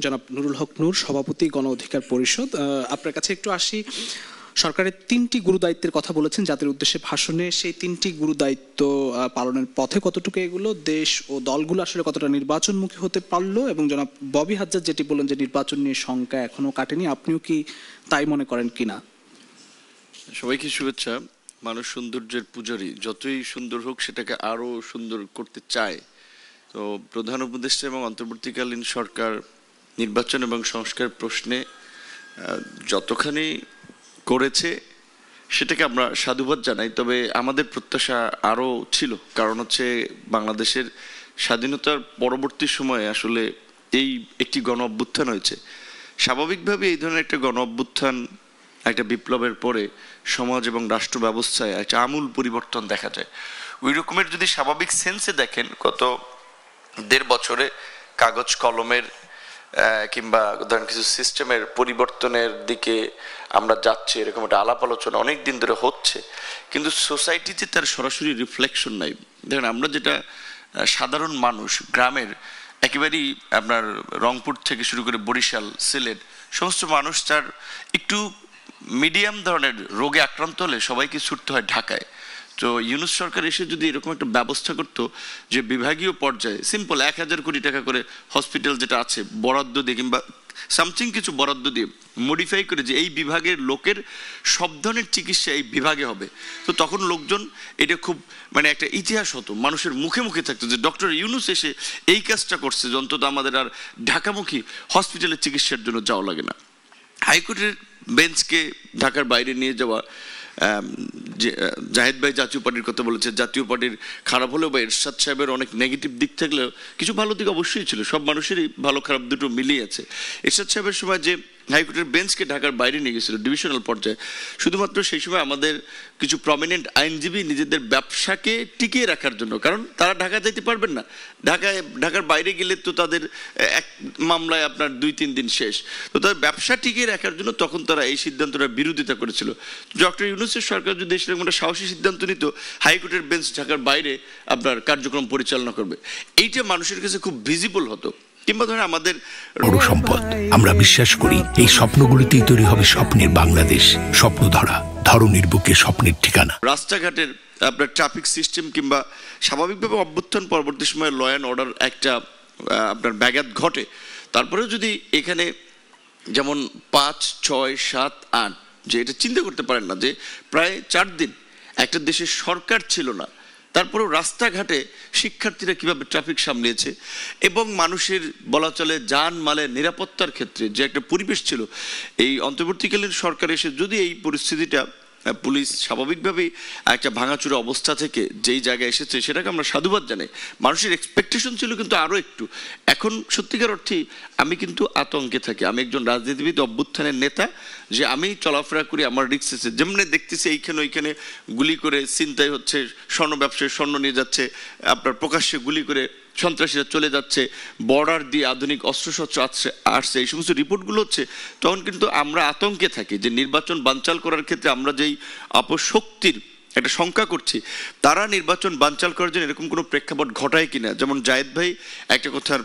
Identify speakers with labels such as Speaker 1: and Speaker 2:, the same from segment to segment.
Speaker 1: জনাব নুরুল হক নূর, সভাপতি, গণ অধিকার পরিষদ। আপনার কাছে একটু আসি। সরকারের 3টি গুরুদায়িত্বের কথা বলেছেন জাতির উদ্দেশ্যে ভাষণে। সেই 3টি গুরুদায়িত্ব পালনের পথে কতটুকু এগুলো, দেশ ও দলগুলো আসলে কতটা নির্বাচনমুখী হতে পারলো, এবং জনাব ববি হাজ্জাজ যেটি বললেন যে নির্বাচন নিয়ে শঙ্কা এখনো কাটেনি, আপনিও কি তাই মনে করেন কিনা?
Speaker 2: সবাইকে শুভেচ্ছা। মানুষ সৌন্দর্যের পূজারী, যতই সুন্দর হোক সেটাকে আরো সুন্দর করতে চায়। তো প্রধান উপদেষ্টা এবং অন্তর্বর্তীকালীন সরকার নির্বাচন এবং সংস্কার প্রশ্নে যতখানি করেছে সেটাকে আমরা সাধুবাদ জানাই। তবে আমাদের প্রত্যাশা আরও ছিল, কারণ হচ্ছে বাংলাদেশের স্বাধীনতার পরবর্তী সময়ে আসলে এই একটি গণ অভ্যুত্থান হয়েছে। স্বাভাবিকভাবে এই ধরনের একটা গণ অভ্যুত্থান, একটা বিপ্লবের পরে সমাজ এবং রাষ্ট্র ব্যবস্থায় একটা আমূল পরিবর্তন দেখা যায়। ওই রকমের যদি স্বাভাবিক সেন্সে দেখেন, গত 1.5 বছরে কাগজ কলমের কিংবা ধরেন কিছু সিস্টেমের পরিবর্তনের দিকে আমরা যাচ্ছি, এরকম একটা আলাপ আলোচনা অনেক দিন ধরে হচ্ছে, কিন্তু সোসাইটিতে তার সরাসরি রিফ্লেকশন নাই। দেখেন, আমরা যেটা সাধারণ মানুষ, গ্রামের একেবারেই আপনার রংপুর থেকে শুরু করে বরিশাল, সিলেট, সমস্ত মানুষ তার একটু মিডিয়াম ধরনের রোগে আক্রান্ত হলে সবাইকে ছুটতে হয় ঢাকায়। তো ইউনূস সরকার এসে যদি এরকম একটা ব্যবস্থা করতো যে বিভাগীয় পর্যায়ে সিম্পল 1000 কোটি টাকা করে হসপিটাল যেটা আছে বরাদ্দ দিয়ে, কিংবা সামথিং কিছু বরাদ্দ দিয়ে মডিফাই করে যে এই বিভাগের লোকের সব ধরনের চিকিৎসা এই বিভাগে হবে, তো তখন লোকজন এটা খুব একটা ইতিহাস হতো, মানুষের মুখে মুখে থাকতো যে ডক্টর ইউনূস এসে এই কাজটা করছে, যে অন্তত আমাদের আর ঢাকামুখী হসপিটালের চিকিৎসার জন্য যাওয়া লাগে না। হাইকোর্টের বেঞ্চকে ঢাকার বাইরে নিয়ে যাওয়া, জাহেদ ভাই জাতীয় পার্টির কথা বলেছে, জাতীয় পার্টির খারাপ হলেও বা এরশাদ সাহেবের অনেক নেগেটিভ দিক থাকলেও কিছু ভালো দিক অবশ্যই ছিল, সব মানুষেরই ভালো খারাপ দুটো মিলিয়ে আছে। এরশাদ সাহেবের সময় যে হাইকোর্টের বেঞ্চকে ঢাকার বাইরে নিয়ে গেছিল ডিভিশনাল পর্যায়ে, শুধুমাত্র সেই সময় আমাদের কিছু প্রমিনেন্ট আইনজীবী নিজেদের ব্যবসাকে টিকিয়ে রাখার জন্য, কারণ তারা ঢাকা যেতে পারবেন না, ঢাকার বাইরে গেলে তো তাদের এক মামলায় আপনার 2-3 দিন শেষ, তো তাদের ব্যবসা টিকিয়ে রাখার জন্য তখন তারা এই সিদ্ধান্তটা বিরোধিতা করেছিল। ডক্টর ইউনূসের সরকার যদি এসে একটা সাহসী সিদ্ধান্ত নিত, হাইকোর্টের বেঞ্চ ঢাকার বাইরে আপনার কার্যক্রম পরিচালনা করবে, এইটা মানুষের কাছে খুব ভিজিবল হতো। কিংবা ধরেন আমাদের
Speaker 3: বড় সম্পদ, আমরা বিশ্বাস করি এই স্বপ্নগুলিতেই তৈরি হবে স্বপ্নের বাংলাদেশ। স্বপ্ন ধরনীর বুকে স্বপ্নের ঠিকানা।
Speaker 2: রাস্তাঘাটের আপনার ট্রাফিক সিস্টেম কিংবা স্বাভাবিকভাবে অভ্যুত্থান পরবর্তী সময়ে ল অ্যান্ড অর্ডার একটা আপনার ব্যাঘাত ঘটে, তারপরেও যদি এখানে যেমন 5, 6, 7, 8 যে এটা চিন্তা করতে পারেন না যে প্রায় 4 দিন একটা দেশের সরকার ছিল না, তারপরেও রাস্তাঘাটে শিক্ষার্থীরা কিভাবে ট্রাফিক সামলিয়েছে, এবং মানুষের বলা চলে যান মালের নিরাপত্তার ক্ষেত্রে যে একটা পরিবেশ ছিল, এই অন্তর্বর্তীকালীন সরকার এসে যদি এই পরিস্থিতিটা, পুলিশ স্বাভাবিকভাবেই একটা ভাঙাচুরা অবস্থা থেকে যেই জায়গায় এসেছে সেটাকে আমরা সাধুবাদ জানাই। মানুষের এক্সপেকটেশন ছিল কিন্তু আরও একটু। এখন সত্যিকার অর্থেই আমি কিন্তু আতঙ্কে থাকি। আমি একজন রাজনীতিবিদ, অভ্যুত্থানের নেতা, যে আমি চলাফেরা করি, আমার রিস্ক আছে, যেমনি দেখতেছি এইখানে ওইখানে গুলি করে ছিনতাই হচ্ছে, স্বর্ণ ব্যবসায়ী স্বর্ণ নিয়ে যাচ্ছে, আপনার প্রকাশ্যে গুলি করে সন্ত্রাসীরা চলে যাচ্ছে, বর্ডার দিয়ে আধুনিক অস্ত্রশস্ত্র আসছে, এই সমস্ত রিপোর্টগুলো হচ্ছে, তখন কিন্তু আমরা আতঙ্কে থাকি যে নির্বাচন বানচাল করার ক্ষেত্রে আমরা যেই অপশক্তির একটা শঙ্কা করছি, তারা নির্বাচন বানচাল করার জন্য এরকম কোনো প্রেক্ষাপট ঘটায় কিনা। যেমন জায়েদ ভাই একটা কথা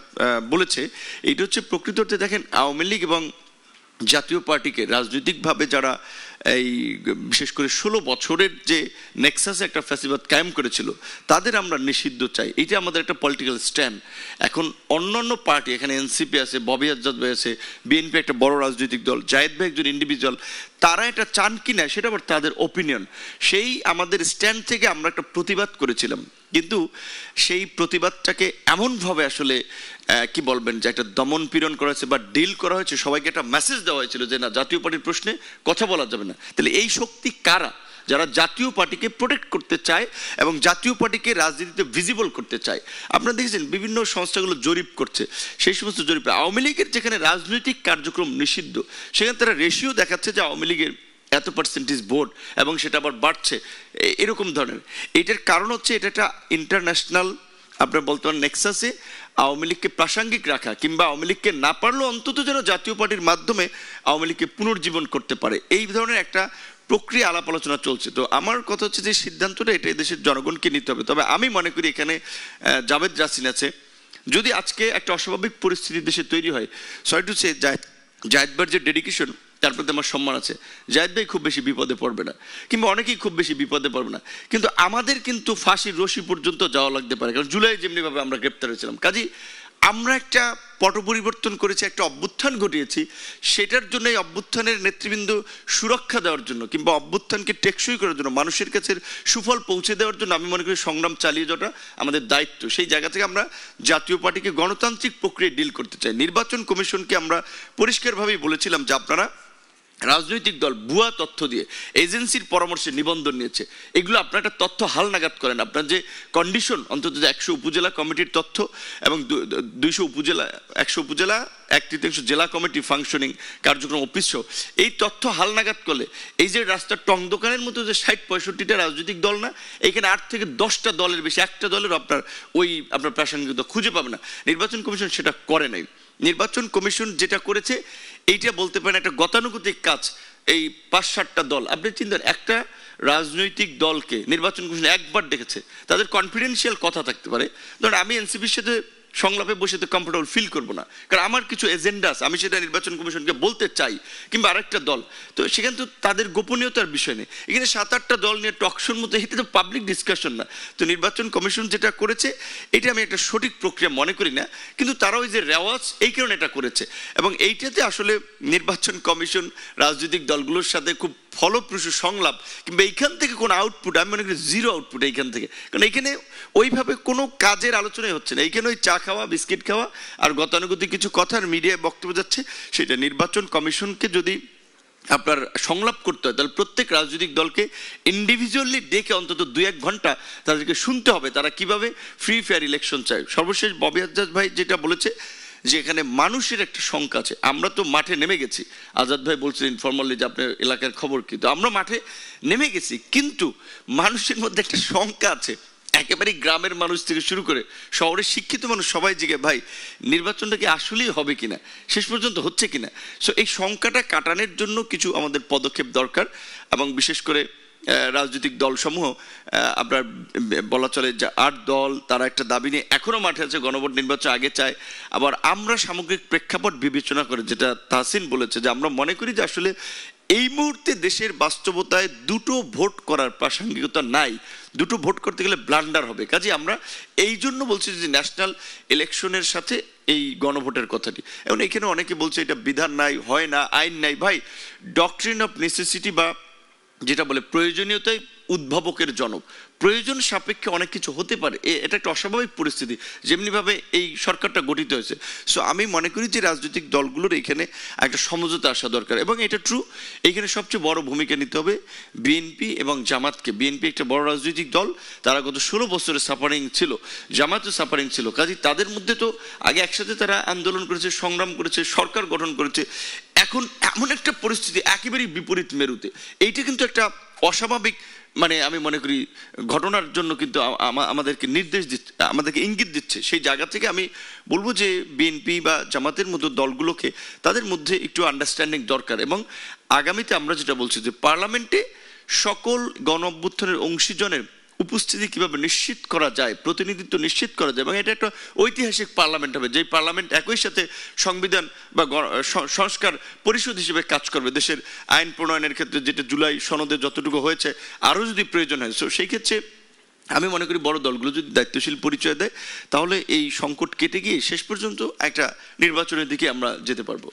Speaker 2: বলেছে, এইটা হচ্ছে প্রকৃত অর্থে দেখেন আওয়ামী লীগ এবং জাতীয় পার্টিকে রাজনৈতিকভাবে যারা এই বিশেষ করে 16 বছরের যে নেক্সাসে একটা ফ্যাসিবাদ কায়েম করেছিল, তাদের আমরা নিষিদ্ধ চাই, এইটা আমাদের একটা পলিটিক্যাল স্ট্যান্ড। এখন অন্যান্য পার্টি, এখানে এনসিপি আছে, ববি হাজ্জাজ ভাই আছে, বিএনপি একটা বড় রাজনৈতিক দল, জায়েদ ভাই একজন ইন্ডিভিজুয়াল, তারা এটা চান কি না সেটা আবার তাদের ওপিনিয়ন। সেই আমাদের স্ট্যান্ড থেকে আমরা একটা প্রতিবাদ করেছিলাম, কিন্তু সেই প্রতিবাদটাকে এমনভাবে আসলে কি বলবেন যে একটা দমন পীড়ন করা হয়েছে বা ডিল করা হয়েছে, সবাইকে একটা মেসেজ দেওয়া হয়েছিল যে না, জাতীয় পার্টির প্রশ্নে কথা বলা যাবে না। তাহলে এই শক্তি কারা? যারা জাতীয় পার্টিকে প্রোটেক্ট করতে চায় এবং জাতীয় পার্টিকে রাজনীতিতে ভিজিবল করতে চায়। আপনারা দেখেছেন বিভিন্ন সংস্থাগুলো জরিপ করছে, সেই সমস্ত জরিপে আওয়ামী লীগের যেখানে রাজনৈতিক কার্যক্রম নিষিদ্ধ, সেখানে তারা রেশিও দেখাচ্ছে যে আওয়ামী লীগের এত পার্সেন্টেজ ভোট এবং সেটা আবার বাড়ছে, এরকম ধরনের। এটার কারণ হচ্ছে এটা একটা ইন্টারন্যাশনাল আপনার বলতে পারেন নেক্সাসে আওয়ামী লীগকে প্রাসঙ্গিক রাখা, কিংবা আওয়ামী লীগকে না পারলেও অন্তত যেন জাতীয় পার্টির মাধ্যমে আওয়ামী লীগকে পুনর্জীবন করতে পারে, এই ধরনের একটা প্রক্রিয়া আলাপ আলোচনা চলছে। তো আমার কথা হচ্ছে যে সিদ্ধান্তটা এটা দেশের জনগণকে নিতে হবে। তবে আমি মনে করি এখানে জাভেদ রাসিন আছে, যদি আজকে একটা অস্বাভাবিক পরিস্থিতি দেশে তৈরি হয়, সরি টু সে, জায়েদ ভাইয়ের যে ডেডিকেশন তার প্রতি আমার সম্মান আছে, জায়েদ ভাই খুব বেশি বিপদে পড়বে না, কিংবা অনেকেই খুব বেশি বিপদে পড়বে না, কিন্তু আমাদের কিন্তু ফাঁসির রশি পর্যন্ত যাওয়া লাগতে পারে, কারণ জুলাই যেমনিভাবে আমরা গ্রেপ্তার হয়েছিলাম। কাজেই আমরা একটা পট পরিবর্তন করেছি, একটা অভ্যুত্থান ঘটিয়েছি, সেটার জন্য এই অভ্যুত্থানের নেতৃবৃন্দ সুরক্ষা দেওয়ার জন্য কিংবা অভ্যুত্থানকে টেকসই করার জন্য, মানুষের কাছে সুফল পৌঁছে দেওয়ার জন্য আমি মনে করি সংগ্রাম চালিয়ে যাওয়াটা আমাদের দায়িত্ব। সেই জায়গা থেকে আমরা জাতীয় পার্টিকে গণতান্ত্রিক প্রক্রিয়ায় ডিল করতে চাই। নির্বাচন কমিশনকে আমরা পরিষ্কারভাবেই বলেছিলাম যে আপনারা রাজনৈতিক দল ভুয়া তথ্য দিয়ে এজেন্সির পরামর্শে নিবন্ধন নিয়েছে, এগুলো আপনার একটা তথ্য হালনাগাদ করেন। আপনার যে কন্ডিশন, অন্তত 100 উপজেলা কমিটির তথ্য এবং 200 উপজেলা, 100 উপজেলা 1/3 জেলা কমিটি ফাংশনিং কার্যক্রম অফিস সহ এই তথ্য হালনাগাদ করলে এই যে রাস্তার টং দোকানের মতো যে 60-65টা রাজনৈতিক দল না, এখানে 8 থেকে 10টা দলের বেশি, একটা দলের আপনার প্রাসঙ্গিকতা খুঁজে পাবে না। নির্বাচন কমিশন সেটা করে নাই। নির্বাচন কমিশন যেটা করেছে এইটা বলতে পারেন একটা গতানুগতিক কাজ। এই 5-7টা দল, আপনি চিন্তান, একটা রাজনৈতিক দলকে নির্বাচন কমিশন একবার ডেকেছে, তাদের কনফিডেন্সিয়াল কথা থাকতে পারে। ধরুন আমি এনসিপির সাথে সংলাপে বসে তো কমফোর্টেবল ফিল করবো না, কারণ আমার কিছু এজেন্ডা আছে, আমি সেটা নির্বাচন কমিশনকে বলতে চাই, কিংবা আরেকটা দল, তো সেখানে তো তাদের গোপনীয়তার বিষয় নেই। এখানে 7-8টা দল নিয়ে টকশোর মতো, এটা তো পাবলিক ডিসকাশন না। তো নির্বাচন কমিশন যেটা করেছে এটা আমি একটা সঠিক প্রক্রিয়া মনে করি না, কিন্তু তারা ওই যে রেওয়াজ এই কারণে এটা করেছে, এবং এইটাতে আসলে নির্বাচন কমিশন রাজনৈতিক দলগুলোর সাথে খুব ফলপ্রসূ সংলাপ কিংবা এইখান থেকে কোনো আউটপুট, আমি মনে করি জিরো আউটপুট এইখান থেকে, কারণ এইখানে ওইভাবে কোনো কাজের আলোচনাই হচ্ছে না। এইখানে ওই চা খাওয়া, বিস্কিট খাওয়া আর গতানুগতিক কিছু কথার মিডিয়ায় বক্তব্য যাচ্ছে। সেটা নির্বাচন কমিশনকে যদি আপনার সংলাপ করতে হয়, তাহলে প্রত্যেক রাজনৈতিক দলকে ইন্ডিভিজুয়ালি ডেকে অন্তত 2-1 ঘন্টা তাদেরকে শুনতে হবে তারা কিভাবে ফ্রি ফেয়ার ইলেকশন চায়। সর্বশেষ ববি আজাদ ভাই যেটা বলেছে যে এখানে মানুষের একটা শঙ্কা আছে, আমরা তো মাঠে নেমে গেছি। আজাদ ভাই বলছেন ইনফরমালি যে আপনার এলাকার খবর কি, তো আমরা মাঠে নেমে গেছি, কিন্তু মানুষের মধ্যে একটা শঙ্কা আছে, একেবারে গ্রামের মানুষ থেকে শুরু করে শহরের শিক্ষিত মানুষ সবাই জিজ্ঞে ভাই নির্বাচনটা কি আসলেই হবে কিনা, শেষ পর্যন্ত হচ্ছে কিনা। সো এই শঙ্কাটা কাটানোর জন্য কিছু আমাদের পদক্ষেপ দরকার, এবং বিশেষ করে রাজনৈতিক দলসমূহ আপনার বলা চলে যে 8 দল তারা একটা দাবি নিয়ে এখনো মাঠে আছে, গণভোট নির্বাচন আগে চায়। আবার আমরা সামগ্রিক প্রেক্ষাপট বিবেচনা করে, যেটা তাহসিন বলেছে, যে আমরা মনে করি যে আসলে এই মুহূর্তে দেশের বাস্তবতায় 2টো ভোট করার প্রাসঙ্গিকতা নাই, 2টো ভোট করতে গেলে ব্লান্ডার হবে। কাজে আমরা এই জন্য বলছি যে ন্যাশনাল ইলেকশনের সাথে এই গণভোটের কথাটি। এবং এখানে অনেকে বলছে এটা বিধান নাই, হয় না, আইন নাই। ভাই ডক্ট্রিন অফ নেসেসিটি বা যেটা বলে প্রয়োজনীয়তাই উদ্ভাবকের জনক, প্রয়োজন সাপেক্ষে অনেক কিছু হতে পারে, এটা একটা অস্বাভাবিক পরিস্থিতি যেমনিভাবে এই সরকারটা গঠিত হয়েছে। সো আমি মনে করি যে রাজনৈতিক দলগুলোর এখানে একটা সমঝোতা আসা দরকার, এবং এটা ট্রু এখানে সবচেয়ে বড় ভূমিকা নিতে হবে বিএনপি এবং জামাতকে। বিএনপি একটা বড় রাজনৈতিক দল, তারা গত 16 বছরের সাফারিং ছিল, জামাতও সাফারিং ছিল। কাজে তাদের মধ্যে তো আগে একসাথে তারা আন্দোলন করেছে, সংগ্রাম করেছে, সরকার গঠন করেছে, এখন এমন একটা পরিস্থিতি একেবারেই বিপরীত মেরুতে, এইটা কিন্তু একটা অস্বাভাবিক আমি মনে করি ঘটনার জন্য কিন্তু আমাদেরকে নির্দেশ দিচ্ছে, আমাদেরকে ইঙ্গিত দিচ্ছে। সেই জায়গা থেকে আমি বলবো যে বিএনপি বা জামাতের মতো দলগুলোকে তাদের মধ্যে একটু আন্ডারস্ট্যান্ডিং দরকার, এবং আগামীতে আমরা যেটা বলছি যে পার্লামেন্টে সকল গণ অভ্যুত্থানের অংশীজনের উপস্থিতি কিভাবে নিশ্চিত করা যায়, প্রতিনিধিত্ব নিশ্চিত করা যায়, এবং এটা একটা ঐতিহাসিক পার্লামেন্ট হবে, যেই পার্লামেন্ট একই সাথে সংবিধান বা সংস্কার পরিষদ হিসেবে কাজ করবে দেশের আইন প্রণয়নের ক্ষেত্রে, যেটা জুলাই সনদে যতটুকু হয়েছে আরও যদি প্রয়োজন হয়। সো সেই ক্ষেত্রে আমি মনে করি বড় দলগুলো যদি দায়িত্বশীল পরিচয় দেয়, তাহলে এই সংকট কেটে গিয়ে শেষ পর্যন্ত একটা নির্বাচনের দিকে আমরা যেতে পারবো।